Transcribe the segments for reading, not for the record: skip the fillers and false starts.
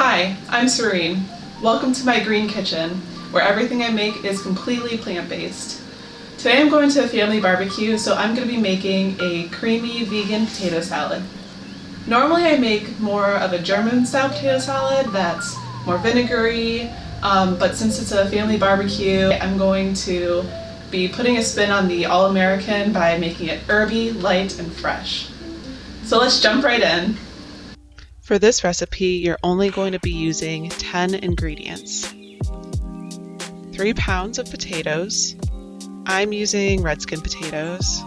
Hi, I'm Serene. Welcome to my green kitchen, where everything I make is completely plant-based. Today I'm going to a family barbecue, so I'm going to be making a creamy vegan potato salad. Normally I make more of a German-style potato salad that's more vinegary, but since it's a family barbecue, I'm going to be putting a spin on the All-American by making it herby, light, and fresh. So let's jump right in. For this recipe, you're only going to be using 10 ingredients. 3 pounds of potatoes. I'm using red skin potatoes.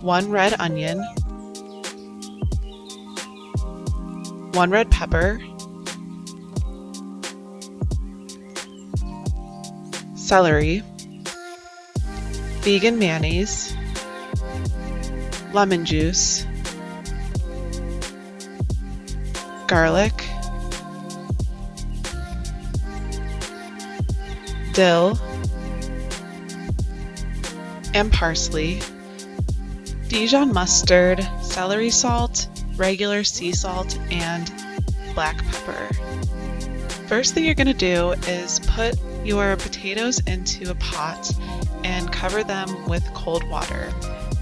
1 red onion. 1 red pepper. Celery. Vegan mayonnaise. Lemon juice. Garlic, dill, and parsley, Dijon mustard, celery salt, regular sea salt, and black pepper. First thing you're going to do is put your potatoes into a pot and cover them with cold water.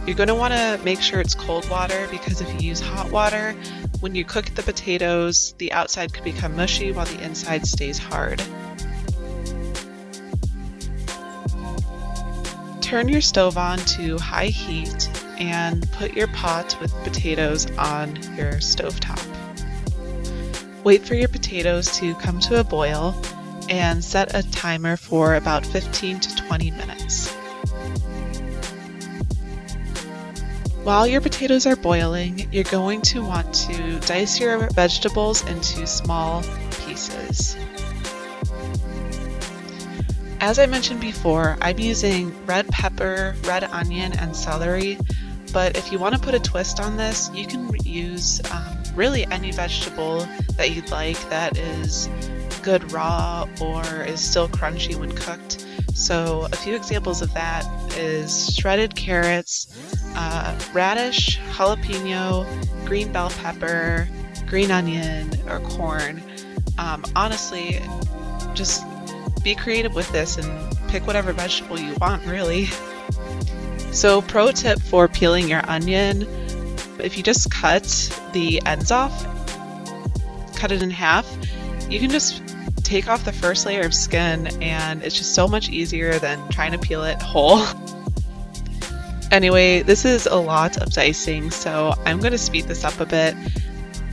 You're going to want to make sure it's cold water because if you use hot water, when you cook the potatoes, the outside could become mushy while the inside stays hard. Turn your stove on to high heat and put your pot with potatoes on your stovetop. Wait for your potatoes to come to a boil and set a timer for about 15 to 20 minutes. While your potatoes are boiling, you're going to want to dice your vegetables into small pieces. As I mentioned before, I'm using red pepper, red onion, and celery, but if you want to put a twist on this, you can use really any vegetable that you'd like that is good raw or is still crunchy when cooked. So a few examples of that is shredded carrots, radish, jalapeno, green bell pepper, green onion, or corn. Honestly, just be creative with this and pick whatever vegetable you want, really. So pro tip for peeling your onion, if you just cut the ends off, cut it in half, you can just take off the first layer of skin and it's just so much easier than trying to peel it whole. Anyway, this is a lot of dicing, so I'm going to speed this up a bit,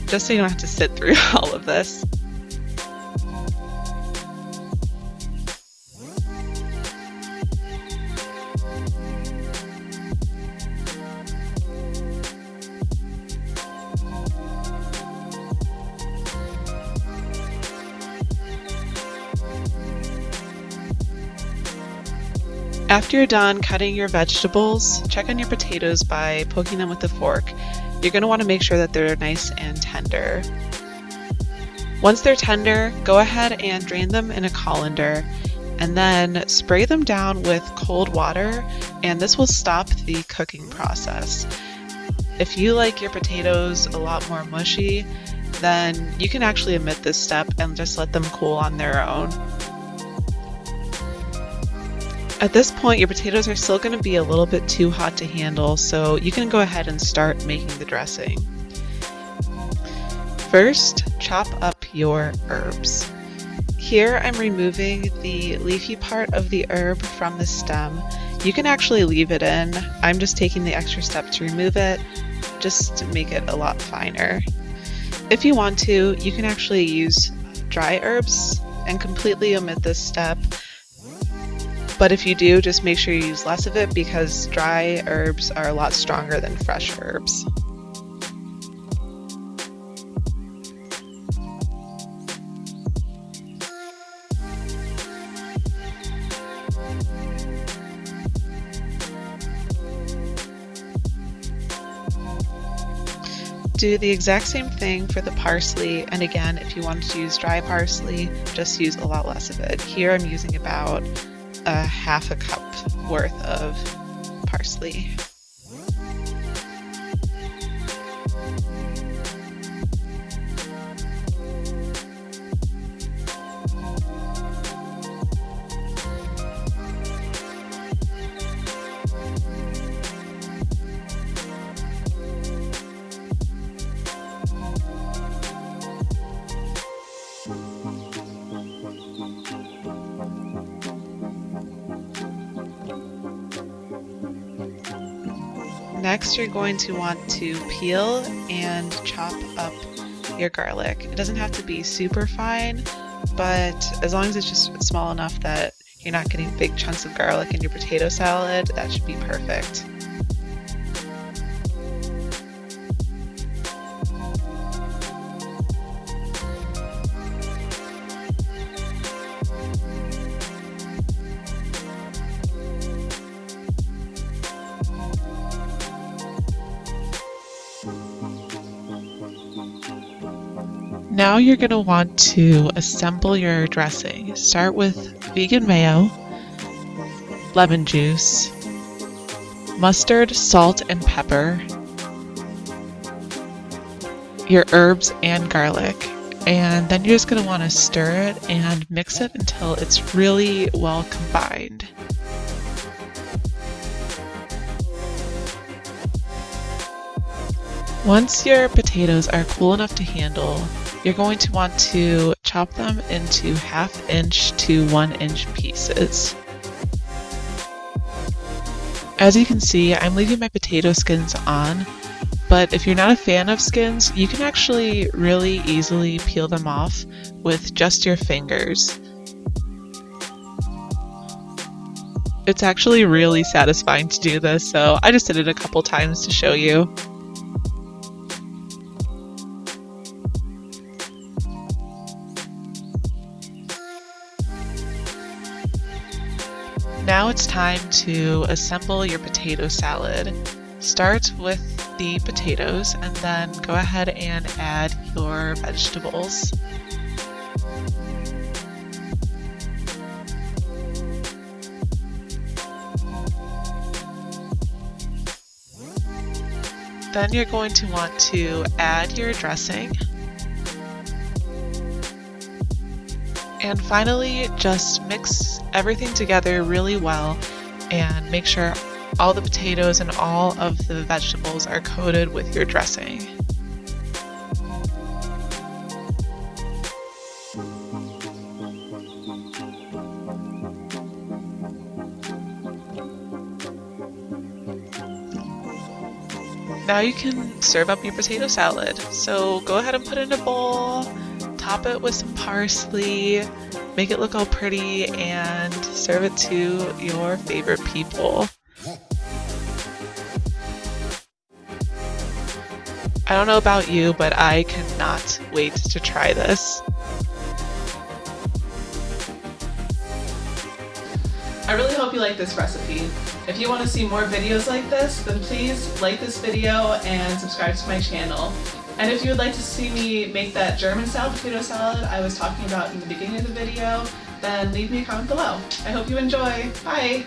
just so you don't have to sit through all of this. After you're done cutting your vegetables, check on your potatoes by poking them with a fork. You're going to want to make sure that they're nice and tender. Once they're tender, go ahead and drain them in a colander and then spray them down with cold water, and this will stop the cooking process. If you like your potatoes a lot more mushy, then you can actually omit this step and just let them cool on their own. At this point, your potatoes are still going to be a little bit too hot to handle, so you can go ahead and start making the dressing. First, chop up your herbs. Here I'm removing the leafy part of the herb from the stem. You can actually leave it in. I'm just taking the extra step to remove it, just to make it a lot finer. If you want to, you can actually use dry herbs and completely omit this step. But if you do, just make sure you use less of it because dry herbs are a lot stronger than fresh herbs. Do the exact same thing for the parsley, and again, if you want to use dry parsley, just use a lot less of it. Here I'm using about a half a cup worth of parsley. Next, you're going to want to peel and chop up your garlic. It doesn't have to be super fine, but as long as it's just small enough that you're not getting big chunks of garlic in your potato salad, that should be perfect. Now you're going to want to assemble your dressing. Start with vegan mayo, lemon juice, mustard, salt, and pepper, your herbs and garlic. And then you're just going to want to stir it and mix it until it's really well combined. Once your potatoes are cool enough to handle, you're going to want to chop them into 1/2 inch to 1 inch pieces. As you can see, I'm leaving my potato skins on, but if you're not a fan of skins, you can actually really easily peel them off with just your fingers. It's actually really satisfying to do this, so I just did it a couple times to show you. Now it's time to assemble your potato salad. Start with the potatoes and then go ahead and add your vegetables. Then you're going to want to add your dressing. And finally, just mix everything together really well and make sure all the potatoes and all of the vegetables are coated with your dressing. Now you can serve up your potato salad. So go ahead and put it in a bowl, top it with some parsley, make it look all pretty, and serve it to your favorite people. I don't know about you, but I cannot wait to try this. I really hope you like this recipe. If you want to see more videos like this, then please like this video and subscribe to my channel. And if you would like to see me make that German-style potato salad I was talking about in the beginning of the video, then leave me a comment below. I hope you enjoy. Bye!